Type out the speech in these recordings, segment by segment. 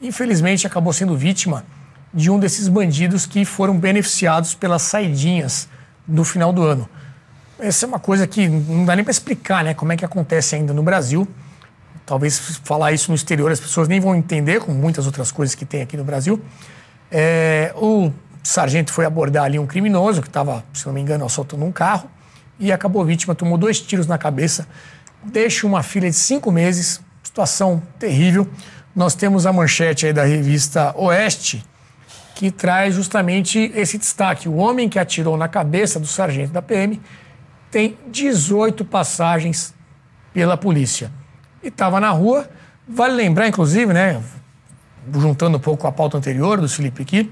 infelizmente acabou sendo vítima de um desses bandidos que foram beneficiados pelas saidinhas no final do ano. Essa é uma coisa que não dá nem para explicar, né? Como é que acontece ainda no Brasil. Talvez falar isso no exterior as pessoas nem vão entender, com muitas outras coisas que tem aqui no Brasil. O sargento foi abordar ali um criminoso que estava, se não me engano, assaltando um carro e acabou vítima, tomou 2 tiros na cabeça, deixa uma filha de 5 meses, situação terrível. Nós temos a manchete aí da revista Oeste, que traz justamente esse destaque. O homem que atirou na cabeça do sargento da PM tem 18 passagens pela polícia. E estava na rua. Vale lembrar, inclusive, né, juntando um pouco a pauta anterior do Felipe aqui,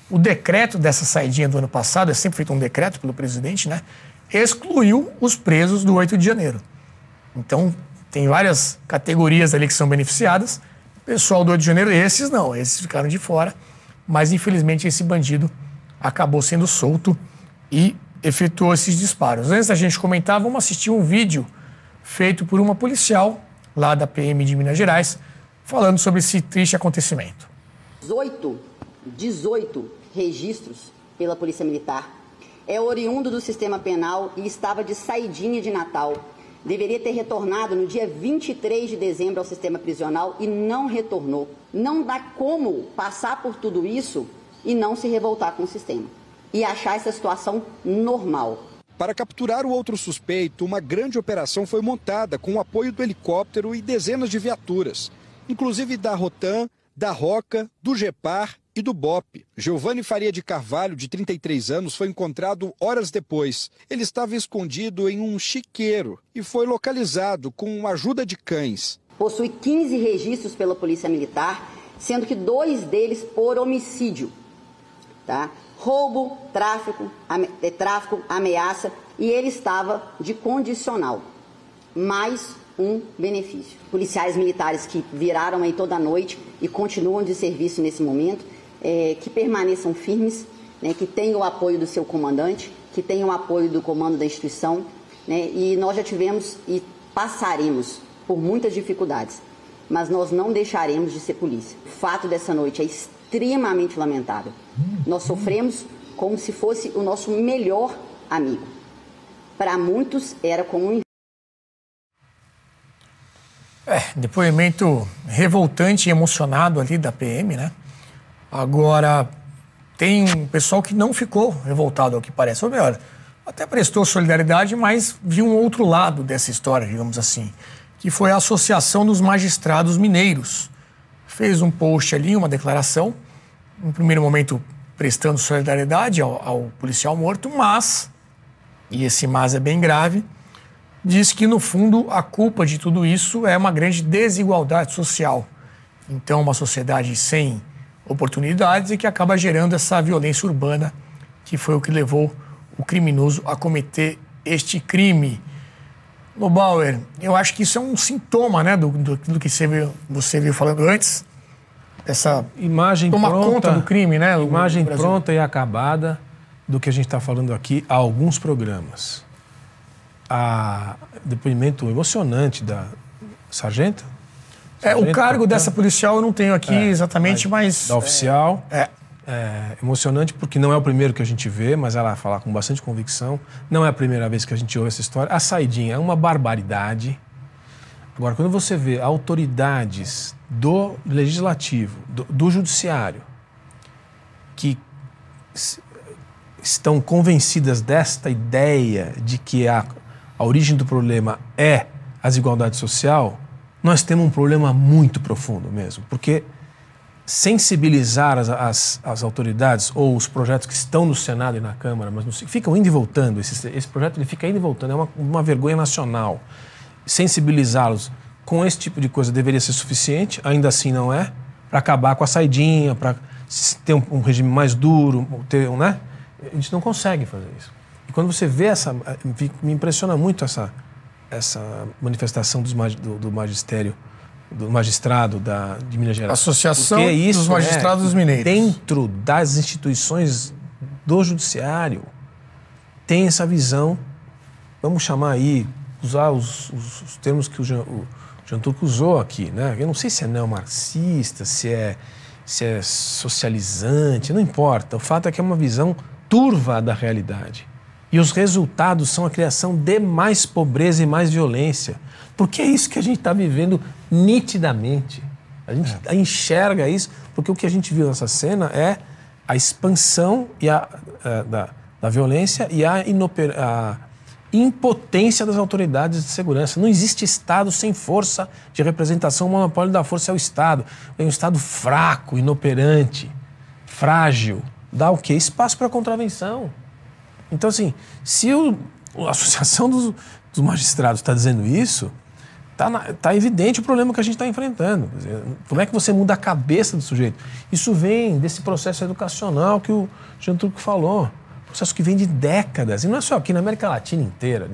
o decreto dessa saidinha do ano passado, é sempre feito um decreto pelo presidente, né, excluiu os presos do 8 de janeiro. Então, tem várias categorias ali que são beneficiadas. O pessoal do 8 de janeiro, esses não, esses ficaram de fora. Mas, infelizmente, esse bandido acabou sendo solto e efetuou esses disparos. Antes da gente comentar, vamos assistir um vídeo feito por uma policial lá da PM de Minas Gerais, falando sobre esse triste acontecimento. 18 registros pela Polícia Militar. É oriundo do sistema penal e estava de saidinha de Natal. Deveria ter retornado no dia 23 de dezembro ao sistema prisional e não retornou. Não dá como passar por tudo isso e não se revoltar com o sistema e achar essa situação normal. Para capturar o outro suspeito, uma grande operação foi montada com o apoio do helicóptero e dezenas de viaturas, inclusive da Rotam, da Roca, do GEPAR e do BOP. Giovanni Faria de Carvalho, de 33 anos, foi encontrado horas depois. Ele estava escondido em um chiqueiro e foi localizado com a ajuda de cães. Possui 15 registros pela Polícia Militar, sendo que 2 deles por homicídio. Tá? Roubo, tráfico, ameaça, e ele estava de condicional. Mais um benefício. Policiais militares que viraram aí toda a noite e continuam de serviço nesse momento, que permaneçam firmes, né, que tenham o apoio do seu comandante, que tenham o apoio do comando da instituição, né, e nós já tivemos e passaremos por muitas dificuldades, mas nós não deixaremos de ser polícia. O fato dessa noite é extremamente lamentável. Nós sofremos como se fosse o nosso melhor amigo. Para muitos era como um... Depoimento revoltante e emocionado ali da PM, né? Agora, tem um pessoal que não ficou revoltado, ao que parece. Ou melhor, até prestou solidariedade, mas viu um outro lado dessa história, digamos assim, que foi a Associação dos Magistrados Mineiros. Fez um post ali, uma declaração, no primeiro momento prestando solidariedade ao policial morto, mas, e esse mas é bem grave, diz que, no fundo, a culpa de tudo isso é uma grande desigualdade social. Então, uma sociedade sem oportunidades e que acaba gerando essa violência urbana, que foi o que levou o criminoso a cometer este crime. Lobauer, eu acho que isso é um sintoma, né, do que você viu falando antes. Essa imagem toma pronta, conta do crime, né? Imagem pronta e acabada do que a gente está falando aqui há alguns programas. Depoimento emocionante da sargenta. O cargo dessa policial eu não tenho aqui exatamente, mas... Da oficial. Emocionante porque não é o primeiro que a gente vê, mas ela fala com bastante convicção. Não é a primeira vez que a gente ouve essa história. A saidinha é uma barbaridade. Agora, quando você vê autoridades do legislativo, do judiciário, que estão convencidas desta ideia de que a origem do problema é a desigualdade social, nós temos um problema muito profundo mesmo, porque sensibilizar as autoridades ou os projetos que estão no Senado e na Câmara, mas não, ficam indo e voltando, esse projeto ele fica indo e voltando, é uma vergonha nacional. Sensibilizá-los com esse tipo de coisa deveria ser suficiente, ainda assim não é, para acabar com a saidinha, para ter um regime mais duro, né? A gente não consegue fazer isso. E quando você vê me impressiona muito essa manifestação do magistério, do magistrado de Minas Gerais. Associação dos Magistrados Mineiros. Dentro das instituições do judiciário, tem essa visão, vamos chamar aí, usar os termos que o Jean Turco usou aqui, né? Eu não sei se é neomarxista, se é socializante, não importa. O fato é que é uma visão turva da realidade. E os resultados são a criação de mais pobreza e mais violência. Porque é isso que a gente está vivendo nitidamente. A gente enxerga isso, porque o que a gente viu nessa cena é a expansão da violência e a impotência das autoridades de segurança. Não existe Estado sem força de representação. O monopólio da força é o Estado. É um Estado fraco, inoperante, frágil. Dá o quê? Espaço para contravenção. Então, assim, se a Associação dos Magistrados está dizendo isso, tá evidente o problema que a gente está enfrentando. Quer dizer, como é que você muda a cabeça do sujeito? Isso vem desse processo educacional que o Jean Turco falou. Processo que vem de décadas, e não é só aqui, na América Latina inteira.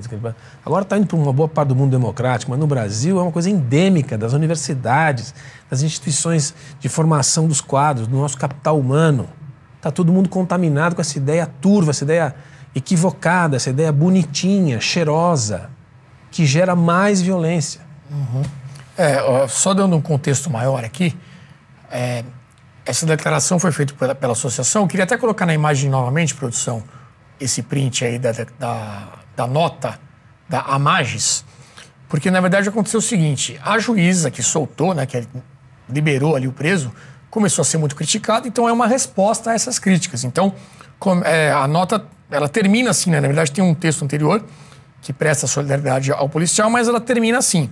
Agora está indo para uma boa parte do mundo democrático, mas no Brasil é uma coisa endêmica das universidades, das instituições de formação dos quadros, do nosso capital humano. Está todo mundo contaminado com essa ideia turva, essa ideia equivocada, essa ideia bonitinha, cheirosa, que gera mais violência. Só dando um contexto maior aqui, essa declaração foi feita pela associação. Eu queria até colocar na imagem novamente, produção, esse print aí da nota da Amages, porque na verdade aconteceu o seguinte: a juíza que soltou, né, que liberou ali o preso, começou a ser muito criticada, então é uma resposta a essas críticas. Então, a nota, ela termina assim, né? Na verdade tem um texto anterior que presta solidariedade ao policial, mas ela termina assim: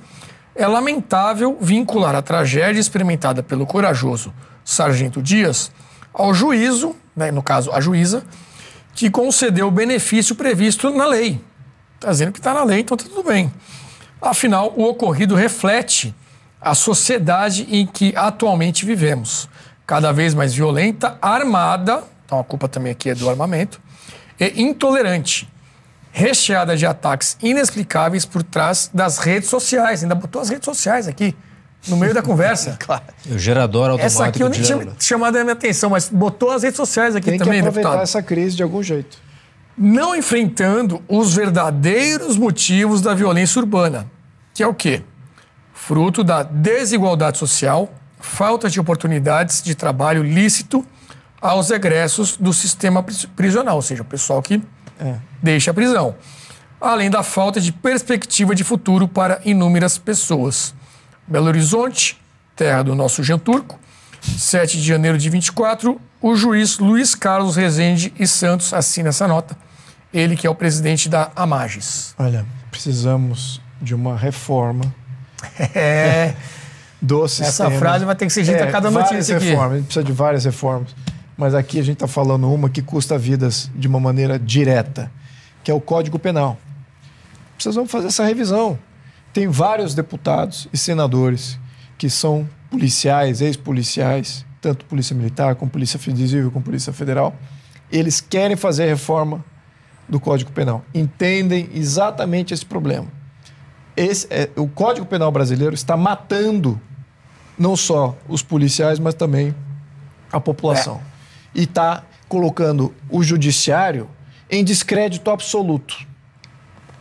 é lamentável vincular a tragédia experimentada pelo corajoso Sargento Dias ao juízo, né, no caso a juíza, que concedeu o benefício previsto na lei. Está dizendo que está na lei, então está tudo bem. Afinal, o ocorrido reflete a sociedade em que atualmente vivemos, cada vez mais violenta, armada, então a culpa também aqui é do armamento, e intolerante, recheada de ataques inexplicáveis por trás das redes sociais. Ainda botou as redes sociais aqui, no meio da conversa. Claro. O gerador automático. Essa aqui eu nem tinha chamado a minha atenção, mas botou as redes sociais aqui também, deputado. Tem que aproveitar essa crise de algum jeito. Não enfrentando os verdadeiros motivos da violência urbana, que é o quê? Fruto da desigualdade social, falta de oportunidades de trabalho lícito aos egressos do sistema prisional, ou seja, o pessoal que deixa a prisão. Além da falta de perspectiva de futuro para inúmeras pessoas. Belo Horizonte, terra do nosso Jean Turco, 7 de janeiro de 24, o juiz Luiz Carlos Rezende e Santos assina essa nota. Ele que é o presidente da Amages. Olha, precisamos de uma reforma do sistema. Essa frase vai ter que ser dita a cada notícia aqui. A gente precisa de várias reformas. Mas aqui a gente está falando uma que custa vidas de uma maneira direta, que é o Código Penal. Precisamos fazer essa revisão. Tem vários deputados e senadores que são policiais, ex-policiais, tanto Polícia Militar, como Polícia Civil, como Polícia Federal. Eles querem fazer a reforma do Código Penal. Entendem exatamente esse problema. O Código Penal brasileiro está matando não só os policiais, mas também a população. E está colocando o judiciário em descrédito absoluto.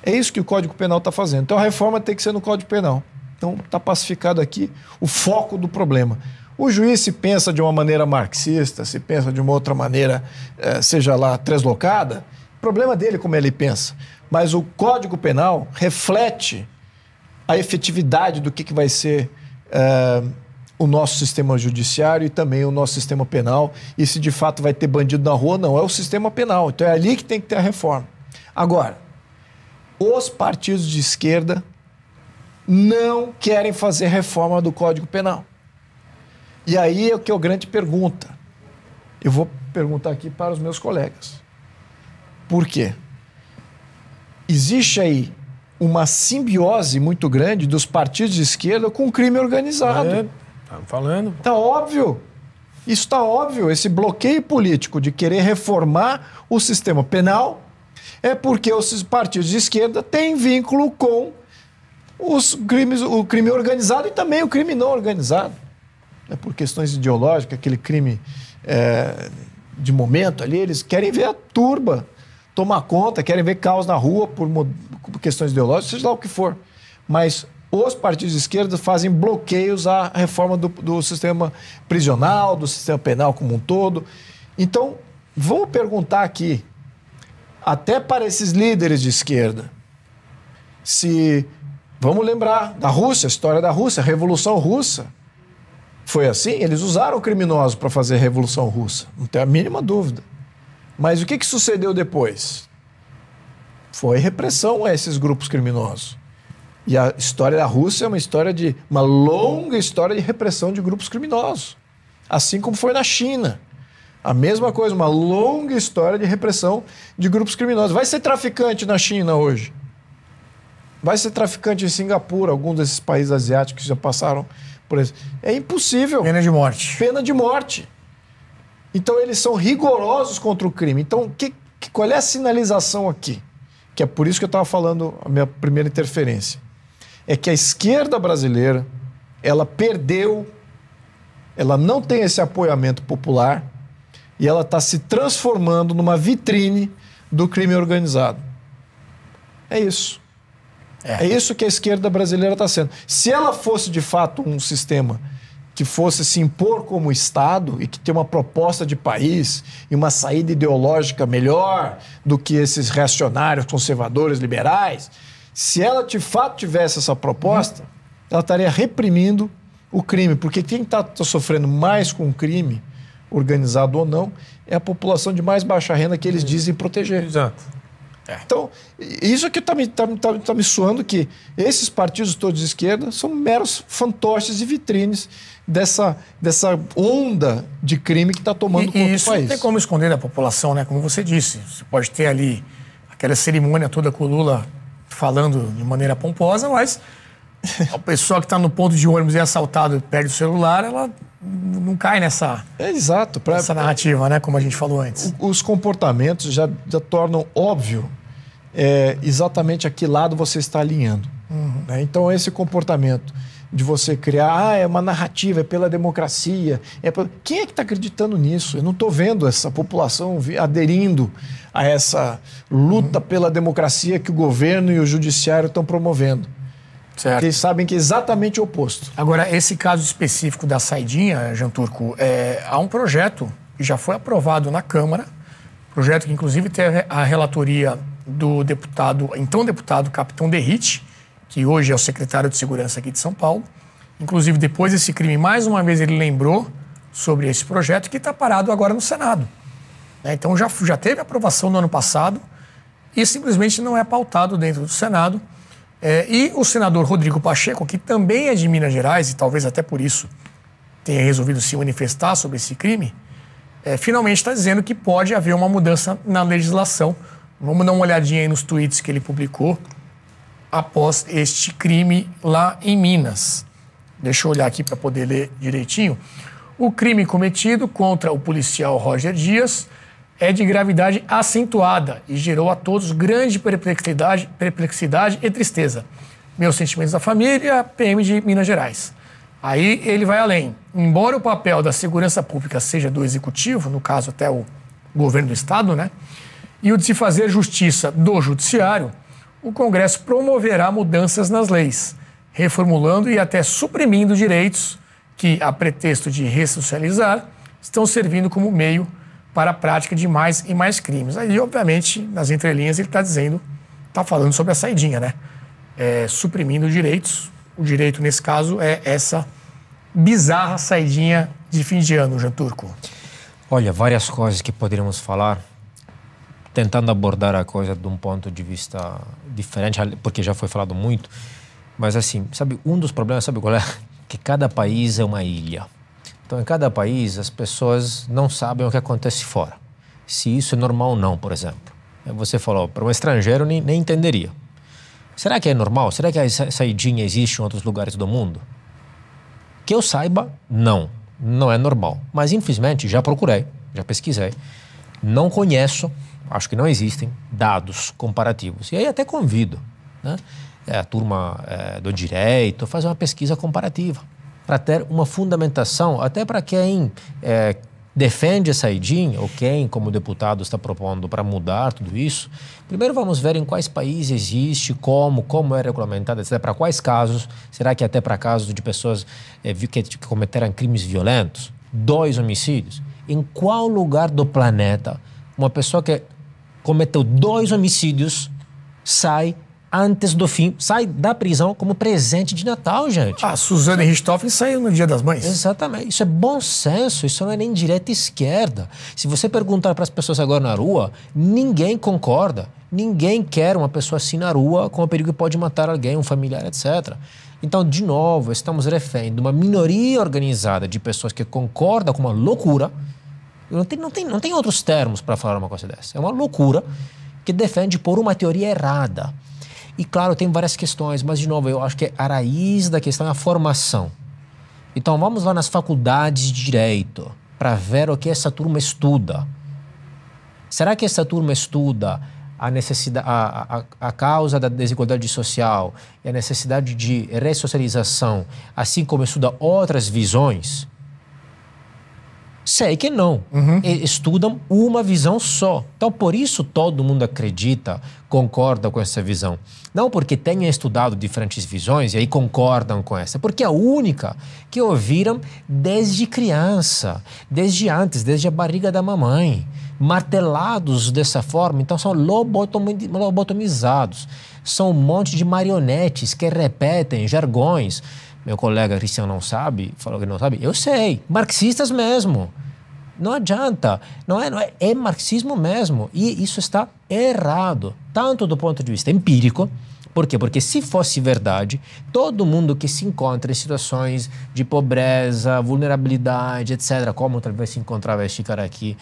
É isso que o Código Penal está fazendo. Então a reforma tem que ser no Código Penal. Então está pacificado aqui o foco do problema. O juiz se pensa de uma maneira marxista, se pensa de uma outra maneira, seja lá, translocada, problema dele como ele pensa. Mas o Código Penal reflete a efetividade do que vai ser o nosso sistema judiciário e também o nosso sistema penal. E se de fato vai ter bandido na rua, não. É o sistema penal. Então é ali que tem que ter a reforma. Agora, os partidos de esquerda não querem fazer reforma do Código Penal. E aí é o que é a grande pergunta. Eu vou perguntar aqui para os meus colegas. Por quê? Existe aí uma simbiose muito grande dos partidos de esquerda com o crime organizado. Estamos falando. Está óbvio. Isso está óbvio. Esse bloqueio político de querer reformar o sistema penal é porque os partidos de esquerda têm vínculo com o crime organizado e também o crime não organizado. Por questões ideológicas, aquele crime de momento ali, eles querem ver a turba tomar conta, querem ver caos na rua por questões ideológicas, seja lá o que for. Mas os partidos de esquerda fazem bloqueios à reforma do sistema prisional, do sistema penal como um todo. Então, vamos perguntar aqui, até para esses líderes de esquerda, se... Vamos lembrar da Rússia, a história da Rússia, a Revolução Russa. Foi assim? Eles usaram criminosos para fazer a Revolução Russa, não tem a mínima dúvida. Mas o que sucedeu depois? Foi repressão a esses grupos criminosos. E a história da Rússia é uma longa história de repressão de grupos criminosos. Assim como foi na China. A mesma coisa, uma longa história de repressão de grupos criminosos. Vai ser traficante na China hoje. Vai ser traficante em Singapura, algum desses países asiáticos que já passaram por isso. É impossível. Pena de morte. Pena de morte. Então, eles são rigorosos contra o crime. Então, qual é a sinalização aqui? Que é por isso que eu estava falando, a minha primeira interferência. É que a esquerda brasileira, ela perdeu, ela não tem esse apoiamento popular e ela está se transformando numa vitrine do crime organizado. É isso. É isso que a esquerda brasileira está sendo. Se ela fosse, de fato, um sistema que fosse se impor como Estado e que tem uma proposta de país e uma saída ideológica melhor do que esses reacionários, conservadores, liberais, se ela, de fato, tivesse essa proposta, ela estaria reprimindo o crime. Porque quem está sofrendo mais com o crime, organizado ou não, é a população de mais baixa renda que eles dizem proteger. Exato. Então, isso aqui tá me soando que esses partidos todos de esquerda são meros fantoches e vitrines dessa onda de crime que está tomando conta do país. Isso não tem como esconder da população, né? Como você disse, você pode ter ali aquela cerimônia toda com o Lula falando de maneira pomposa, mas o pessoal que está no ponto de ônibus e é assaltado e perde o celular, ela não cai nessa narrativa, né? Como a gente falou antes. Os comportamentos já tornam óbvio exatamente a que lado você está alinhando. Né? Então, esse comportamento de você criar, é uma narrativa, é pela democracia. Quem é que está acreditando nisso? Eu não estou vendo essa população aderindo a essa luta pela democracia que o governo e o judiciário estão promovendo. Certo. Eles sabem que é exatamente o oposto. Agora, esse caso específico da saidinha, Jean Turco, há um projeto que já foi aprovado na Câmara, projeto que inclusive teve a relatoria do então deputado Capitão Derrite, que hoje é o secretário de Segurança aqui de São Paulo. Inclusive, depois desse crime, mais uma vez ele lembrou sobre esse projeto que está parado agora no Senado. Então, já teve aprovação no ano passado e simplesmente não é pautado dentro do Senado. E o senador Rodrigo Pacheco, que também é de Minas Gerais, e talvez até por isso tenha resolvido se manifestar sobre esse crime, finalmente está dizendo que pode haver uma mudança na legislação. Vamos dar uma olhadinha aí nos tweets que ele publicou após este crime lá em Minas. Deixa eu olhar aqui para poder ler direitinho. O crime cometido contra o policial Roger Dias é de gravidade acentuada e gerou a todos grande perplexidade e tristeza. Meus sentimentos da família, PM de Minas Gerais. Aí ele vai além. Embora o papel da segurança pública seja do executivo, no caso até o governo do estado, né? E o de se fazer justiça do judiciário, o Congresso promoverá mudanças nas leis, reformulando e até suprimindo direitos que, a pretexto de ressocializar, estão servindo como meio para a prática de mais e mais crimes. Aí, obviamente, nas entrelinhas, ele está falando sobre a saidinha, né? Suprimindo direitos. O direito, nesse caso, é essa bizarra saidinha de fim de ano, Jean Turco. Olha, várias coisas que poderíamos falar, tentando abordar a coisa de um ponto de vista diferente, porque já foi falado muito, mas assim, sabe, um dos problemas, sabe qual é? Que cada país é uma ilha. Então, em cada país, as pessoas não sabem o que acontece fora. Se isso é normal ou não, por exemplo. Você falou, para um estrangeiro nem entenderia. Será que é normal? Será que a saidinha existe em outros lugares do mundo? Que eu saiba, não é normal. Mas, infelizmente, já procurei, já pesquisei, não conheço, acho que não existem dados comparativos. E aí até convido, né, a turma do direito a fazer uma pesquisa comparativa, para ter uma fundamentação, até para quem defende a saidinha, ou quem, como deputado, está propondo para mudar tudo isso, primeiro vamos ver em quais países existe, como é regulamentado, etc. Para quais casos, será que até para casos de pessoas que cometeram crimes violentos, 2 homicídios? Em qual lugar do planeta uma pessoa que cometeu 2 homicídios sai antes do fim, sai da prisão como presente de Natal, gente? A Suzane Richthofen saiu no Dia das Mães. Exatamente. Isso é bom senso, isso não é nem direita e esquerda. Se você perguntar para as pessoas agora na rua, ninguém concorda. Ninguém quer uma pessoa assim na rua com o perigo que pode matar alguém, um familiar, etc. Então, de novo, estamos refém de uma minoria organizada de pessoas que concordam com uma loucura. Não tem outros termos para falar uma coisa dessa. É uma loucura que defende por uma teoria errada. E claro, tem várias questões, mas de novo, eu acho que a raiz da questão é a formação. Então vamos lá nas faculdades de Direito para ver o que essa turma estuda. Será que essa turma estuda a necessidade, a causa da desigualdade social e a necessidade de ressocialização, assim como estuda outras visões? Sei que não. Estudam uma visão só. Então, por isso todo mundo acredita, concorda com essa visão. Não porque tenha estudado diferentes visões e aí concordam com essa, porque é a única que ouviram desde criança, desde antes, desde a barriga da mamãe, martelados dessa forma. Então, são lobotomizados. São um monte de marionetes que repetem jargões. Meu colega Cristian não sabe, falou que não sabe. Eu sei, marxistas mesmo. Não adianta, é marxismo mesmo. E isso está errado, tanto do ponto de vista empírico. Por quê? Porque se fosse verdade, todo mundo que se encontra em situações de pobreza, vulnerabilidade, etc., como talvez se encontrava este cara aqui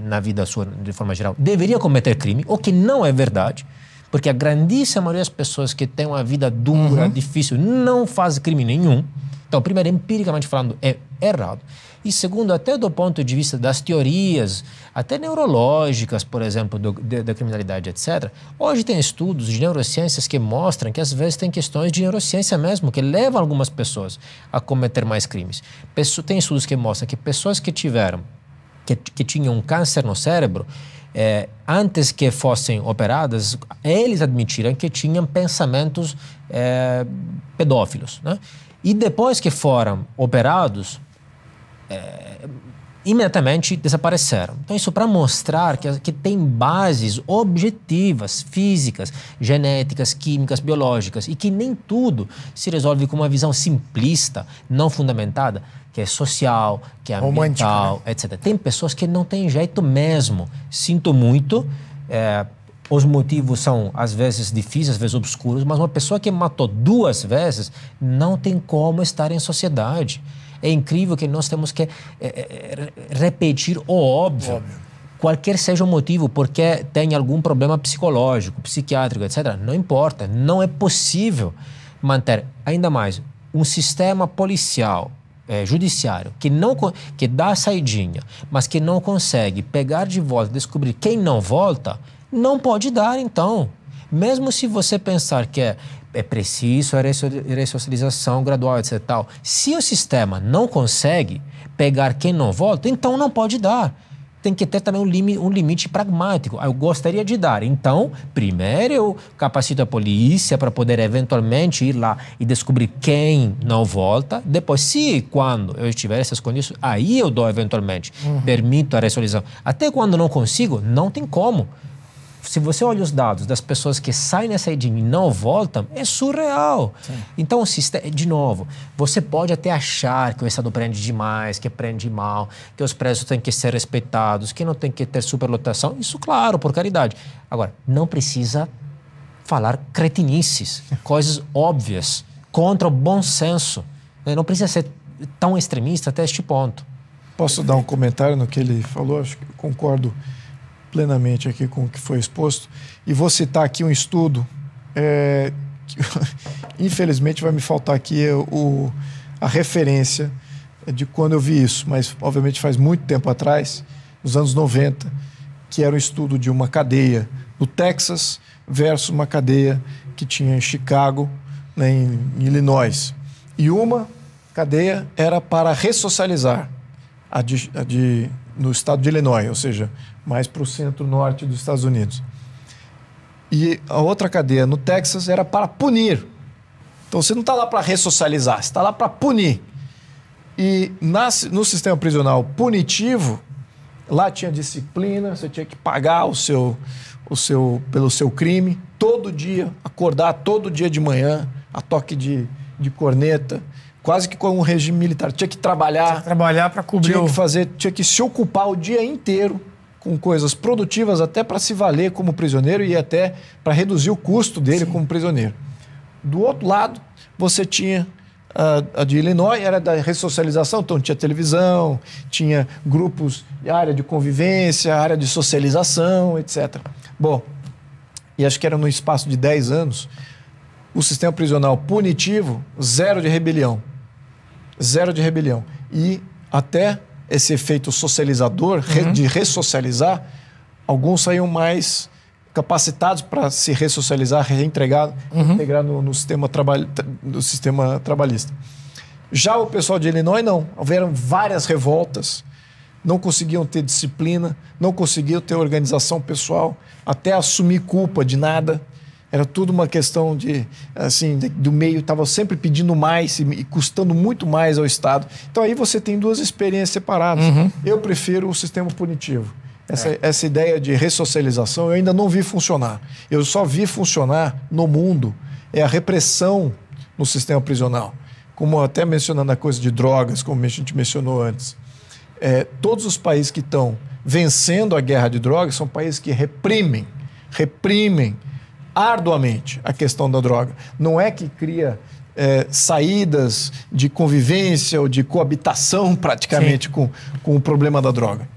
na vida sua, de forma geral, deveria cometer crime, o que não é verdade. Porque a grandíssima maioria das pessoas que têm uma vida dura, difícil, não faz crime nenhum. Então, primeiro, empiricamente falando, é errado. E segundo, até do ponto de vista das teorias, até neurológicas, por exemplo, da criminalidade, etc. Hoje tem estudos de neurociências que mostram que às vezes tem questões de neurociência mesmo, que levam algumas pessoas a cometer mais crimes. Tem estudos que mostram que pessoas que tinham um câncer no cérebro, antes que fossem operadas, eles admitiram que tinham pensamentos pedófilos, né? E depois que foram operados, imediatamente desapareceram. Então isso para mostrar que tem bases objetivas, físicas, genéticas, químicas, biológicas, e que nem tudo se resolve com uma visão simplista, não fundamentada, que é social, que é ambiental, romântica, né? Etc. Tem pessoas que não têm jeito mesmo. Sinto muito, os motivos são às vezes difíceis, às vezes obscuros, mas uma pessoa que matou 2 vezes não tem como estar em sociedade. É incrível que nós temos que repetir o óbvio. Qualquer seja o motivo, porque tem algum problema psicológico, psiquiátrico, etc. Não importa, não é possível manter, ainda mais, um sistema policial, judiciário, que dá a saidinha, mas que não consegue pegar de volta, descobrir quem não volta, não pode dar, então. Mesmo se você pensar que é preciso a ressocialização gradual, etc. Tal. Se o sistema não consegue pegar quem não volta, então não pode dar. Tem que ter também um limite pragmático. Eu gostaria de dar. Então, primeiro eu capacito a polícia para poder eventualmente ir lá e descobrir quem não volta. Depois, quando eu estiver essas condições, aí eu dou eventualmente. Permito a ressocialização. Até quando não consigo, não tem como. Se você olha os dados das pessoas que saem nessa saidinha e não voltam, é surreal. Sim. Então, de novo, você pode até achar que o Estado prende demais, que prende mal, que os presos têm que ser respeitados, que não tem que ter superlotação. Isso, claro, por caridade. Agora, não precisa falar cretinices, coisas óbvias, contra o bom senso. Não precisa ser tão extremista até este ponto. Posso dar um comentário no que ele falou? Acho que eu concordo plenamente aqui com o que foi exposto. E vou citar aqui um estudo, que, infelizmente vai me faltar aqui a referência de quando eu vi isso, mas obviamente faz muito tempo atrás, nos anos 90, que era um estudo de uma cadeia no Texas versus uma cadeia que tinha em Chicago, né, em Illinois. E uma cadeia era para ressocializar no estado de Illinois, ou seja, mais para o centro-norte dos Estados Unidos. E a outra cadeia no Texas era para punir. Então você não está lá para ressocializar, você está lá para punir. E no sistema prisional punitivo, lá tinha disciplina, você tinha que pagar pelo seu crime, todo dia, acordar todo dia de manhã, a toque de corneta, quase que como um regime militar. Tinha que trabalhar. Para cobrir. Tinha que se ocupar o dia inteiro com coisas produtivas até para se valer como prisioneiro e até para reduzir o custo dele como prisioneiro. Do outro lado, você tinha a de Illinois, era da ressocialização, então tinha televisão, tinha grupos de área de convivência, área de socialização, etc. Bom, e acho que era no espaço de 10 anos, o sistema prisional punitivo, zero de rebelião. Zero de rebelião. E até esse efeito socializador, de ressocializar, alguns saíam mais capacitados para se ressocializar, reintegrar no sistema trabalhista. Já o pessoal de Illinois, não. Houveram várias revoltas, não conseguiam ter disciplina, não conseguiam ter organização pessoal, até assumir culpa de nada. Era tudo uma questão do meio, estava sempre pedindo mais e custando muito mais ao Estado. Então aí você tem duas experiências separadas. Eu prefiro o sistema punitivo. Essa ideia de ressocialização eu ainda não vi funcionar. Eu só vi funcionar no mundo a repressão no sistema prisional. Como até mencionando a coisa de drogas, como a gente mencionou antes. Todos os países que estão vencendo a guerra de drogas são países que reprimem arduamente a questão da droga. Não é que cria saídas de convivência ou de coabitação praticamente com o problema da droga.